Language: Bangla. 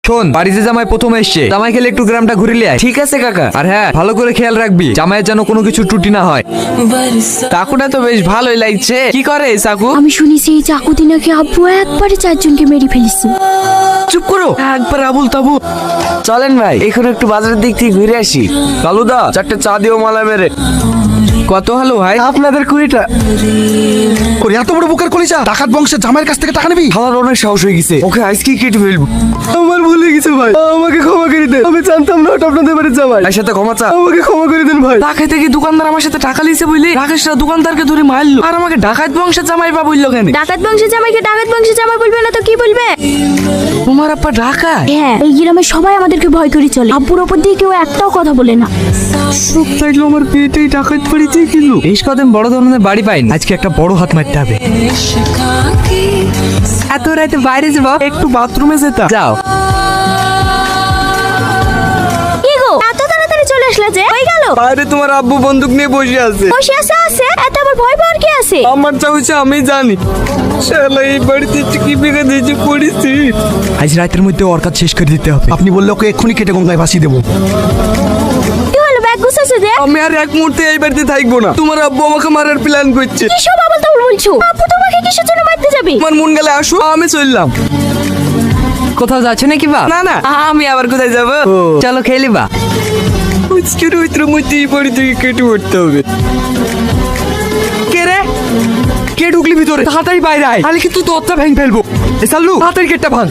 শোন, বাড়িতে জামাই প্রথম এসছে, জামাই খেলে একটু গ্রামটা ঘুরিলে আয়। ঠিক আছে কাকা। আর হ্যাঁ, ভালো করে খেয়াল রাখবি জামাইয়ের যেন কোনো কিছু ত্রুটি না হয়। চাকুটা তো বেশ ভালোই লাগছে। কি করে এই চাকু? আমি শুনেছি এই চাকুতি নাকি আব্বু একবারে 4 জনকে মেরে ফেলেছে। চুপ করো, একবার আবুল তাবু। চলেন ভাই, এখন একটু বাজারের দিক থেকে ঘুরে আসি। কালুদা, 4টে চা দিও মালা মেরে। কত হলো ভাই? আপনাদের 20টা। ওরে এত বড় বুকের কলিজা, ডাকাত বংশের জামাইয়ের কাছ থেকে টাকা নিবি? খাওয়ার অনেক সাহস হয়ে গেছে, ওকে আজকে কেটে ফেলবো। আমার ভুল হয়ে গেছে ভাই, আমাকে ক্ষমা করে দেন। আমি জানতাম না ওটা আপনাদের বাড়ির জামাই। তার সাথে ক্ষমা চা, আমাকে ক্ষমা করে দেন ভাই। টাকা থেকে দোকানদার আমার সাথে টাকা লিছে বলে রাকেশরা দোকানদারকে ধরে মারলো, আর আমাকে ডাকাত বংশের জামাই বা বললো কেন? ডাকাত বংশের জামাইকে ডাকাত বংশের জামাই বলবে না তো কি বলবে? তোমার আপা ডাকাত? হ্যাঁ, এই গ্রামে সবাই আমাদেরকে ভয় করে চলে। আব্বুর ওপর দিয়ে কেউ একটাও কথা বলে না। সব থাকলো আমার পেটেই ডাকাত বাড়িতে গেলো। বেশ কদিন বড় ধরনের বাড়ি পাইনি, আজকে একটা বড় হাত মারতে হবে। এত রাতে বাইরে যাবো, একটু বাথরুমে যেতাম। যাও। কি গো, এত তাড়াতাড়ি চলে আসলে যে? হয়ে গেল? বাইরে তোমার আব্বু বন্দুক নিয়ে বসে আছে। বসে আছে এত আবার ভয় পাওয়ার কি আছে? আমার যা হয়েছে আমি জানি। শালা এই বাড়িতে কি বেগে দিয়েছে পড়েছি। আজ রাতের মধ্যে ওর কাজ শেষ করে দিতে হবে। আপনি বললে ওকে এক্ষুনি কেটে গঙ্গায় ভাসিয়ে দেবো। কি হলো, ব্যাগ গুছাইছো যে? আমি আর এক মুহূর্তে এই বাড়িতে থাকবো না। তোমার আব্বু আমাকে মারার প্ল্যান করছে। কি সব আবল তাবল বলছো? আব্বু তোমাকে কিসের জন্য মারতে যাবে? আমার মন গেলে আসো, আমি চললাম। কোথাও যাচ্ছে নাকি বা? না না, আমি আবার কোথায় যাবো? চলো খেলি বা। আজকের ভিতরে মধ্যে এই বাড়ি থেকে কেটে উঠতে হবে। কে রে? কে ঢুকলি ভিতরে? তাড়াতাড়ি বাইরে আয়, তাহলে কিন্তু দরজা ভেঙে ফেলবো। এ সাল্লু, তাড়াতাড়ি গেটটা ভাঙ।